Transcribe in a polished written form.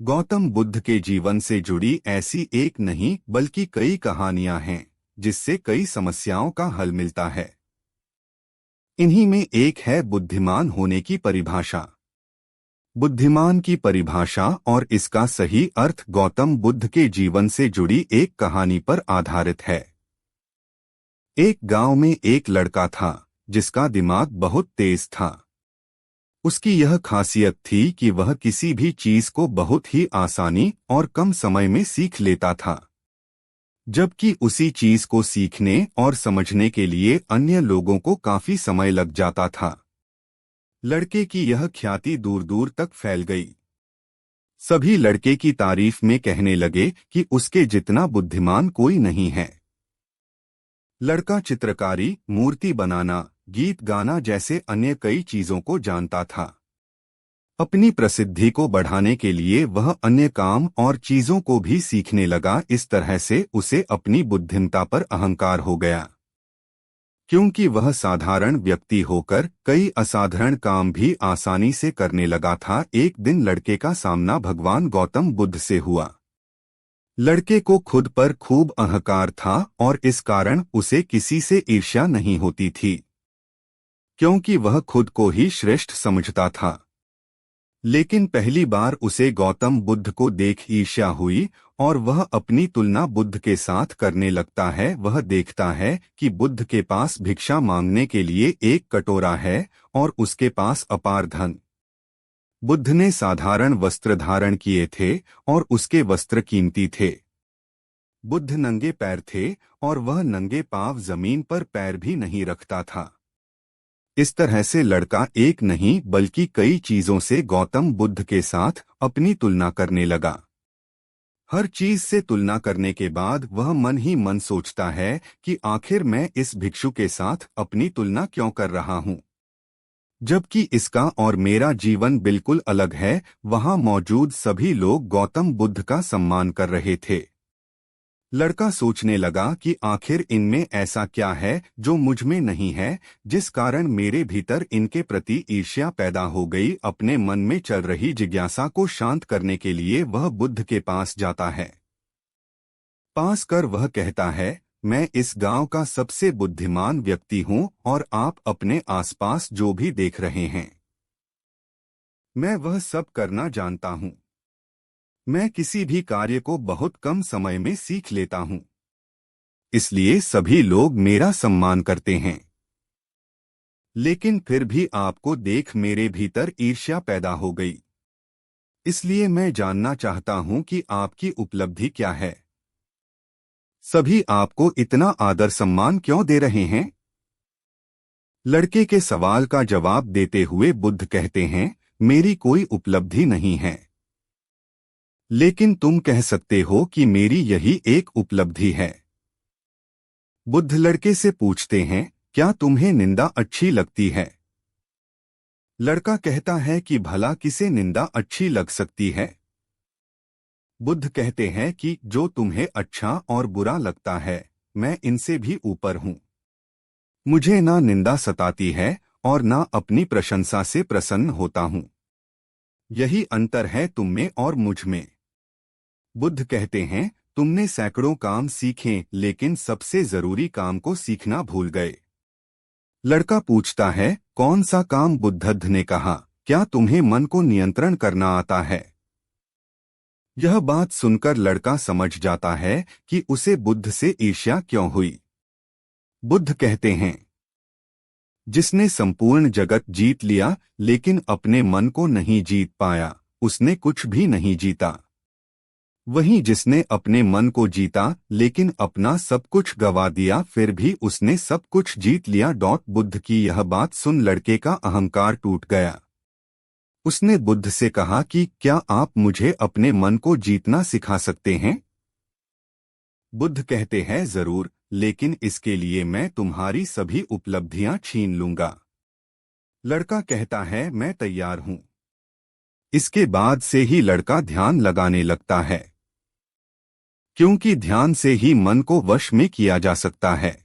गौतम बुद्ध के जीवन से जुड़ी ऐसी एक नहीं बल्कि कई कहानियां हैं जिससे कई समस्याओं का हल मिलता है। इन्हीं में एक है बुद्धिमान होने की परिभाषा। बुद्धिमान की परिभाषा और इसका सही अर्थ गौतम बुद्ध के जीवन से जुड़ी एक कहानी पर आधारित है। एक गांव में एक लड़का था जिसका दिमाग बहुत तेज था। उसकी यह खासियत थी कि वह किसी भी चीज को बहुत ही आसानी और कम समय में सीख लेता था, जबकि उसी चीज को सीखने और समझने के लिए अन्य लोगों को काफी समय लग जाता था। लड़के की यह ख्याति दूर दूर तक फैल गई। सभी लड़के की तारीफ में कहने लगे कि उसके जितना बुद्धिमान कोई नहीं है। लड़का चित्रकारी, मूर्ति बनाना, गीत गाना जैसे अन्य कई चीजों को जानता था। अपनी प्रसिद्धि को बढ़ाने के लिए वह अन्य काम और चीजों को भी सीखने लगा। इस तरह से उसे अपनी बुद्धिमत्ता पर अहंकार हो गया। क्योंकि वह साधारण व्यक्ति होकर कई असाधारण काम भी आसानी से करने लगा था, एक दिन लड़के का सामना भगवान गौतम बुद्ध से हुआ। लड़के को खुद पर खूब अहंकार था और इस कारण उसे किसी से ईर्ष्या नहीं होती थी, क्योंकि वह खुद को ही श्रेष्ठ समझता था। लेकिन पहली बार उसे गौतम बुद्ध को देख ईर्ष्या हुई और वह अपनी तुलना बुद्ध के साथ करने लगता है। वह देखता है कि बुद्ध के पास भिक्षा मांगने के लिए एक कटोरा है और उसके पास अपार धन। बुद्ध ने साधारण वस्त्र धारण किए थे और उसके वस्त्र कीमती थे। बुद्ध नंगे पैर थे और वह नंगे पांव जमीन पर पैर भी नहीं रखता था। इस तरह से लड़का एक नहीं बल्कि कई चीजों से गौतम बुद्ध के साथ अपनी तुलना करने लगा। हर चीज से तुलना करने के बाद वह मन ही मन सोचता है कि आखिर मैं इस भिक्षु के साथ अपनी तुलना क्यों कर रहा हूं, जबकि इसका और मेरा जीवन बिल्कुल अलग है। वहां मौजूद सभी लोग गौतम बुद्ध का सम्मान कर रहे थे। लड़का सोचने लगा कि आखिर इनमें ऐसा क्या है जो मुझ में नहीं है, जिस कारण मेरे भीतर इनके प्रति ईर्ष्या पैदा हो गई। अपने मन में चल रही जिज्ञासा को शांत करने के लिए वह बुद्ध के पास जाता है। पास कर वह कहता है, मैं इस गांव का सबसे बुद्धिमान व्यक्ति हूं और आप अपने आसपास जो भी देख रहे हैं, मैं वह सब करना जानता हूं। मैं किसी भी कार्य को बहुत कम समय में सीख लेता हूं, इसलिए सभी लोग मेरा सम्मान करते हैं। लेकिन फिर भी आपको देख मेरे भीतर ईर्ष्या पैदा हो गई। इसलिए मैं जानना चाहता हूं कि आपकी उपलब्धि क्या है। सभी आपको इतना आदर सम्मान क्यों दे रहे हैं? लड़के के सवाल का जवाब देते हुए बुद्ध कहते हैं, मेरी कोई उपलब्धि नहीं है, लेकिन तुम कह सकते हो कि मेरी यही एक उपलब्धि है। बुद्ध लड़के से पूछते हैं, क्या तुम्हें निंदा अच्छी लगती है? लड़का कहता है कि भला किसे निंदा अच्छी लग सकती है? बुद्ध कहते हैं कि जो तुम्हें अच्छा और बुरा लगता है, मैं इनसे भी ऊपर हूं। मुझे ना निंदा सताती है और ना अपनी प्रशंसा से प्रसन्न होता हूं। यही अंतर है तुम में और मुझ में। बुद्ध कहते हैं, तुमने सैकड़ों काम सीखे लेकिन सबसे जरूरी काम को सीखना भूल गए। लड़का पूछता है, कौन सा काम? बुद्ध ने कहा, क्या तुम्हें मन को नियंत्रण करना आता है? यह बात सुनकर लड़का समझ जाता है कि उसे बुद्ध से ईर्ष्या क्यों हुई। बुद्ध कहते हैं, जिसने संपूर्ण जगत जीत लिया लेकिन अपने मन को नहीं जीत पाया, उसने कुछ भी नहीं जीता। वहीं जिसने अपने मन को जीता लेकिन अपना सब कुछ गवा दिया, फिर भी उसने सब कुछ जीत लिया। बुद्ध की यह बात सुन लड़के का अहंकार टूट गया। उसने बुद्ध से कहा कि क्या आप मुझे अपने मन को जीतना सिखा सकते हैं? बुद्ध कहते हैं, जरूर, लेकिन इसके लिए मैं तुम्हारी सभी उपलब्धियां छीन लूंगा। लड़का कहता है, मैं तैयार हूं। इसके बाद से ही लड़का ध्यान लगाने लगता है, क्योंकि ध्यान से ही मन को वश में किया जा सकता है।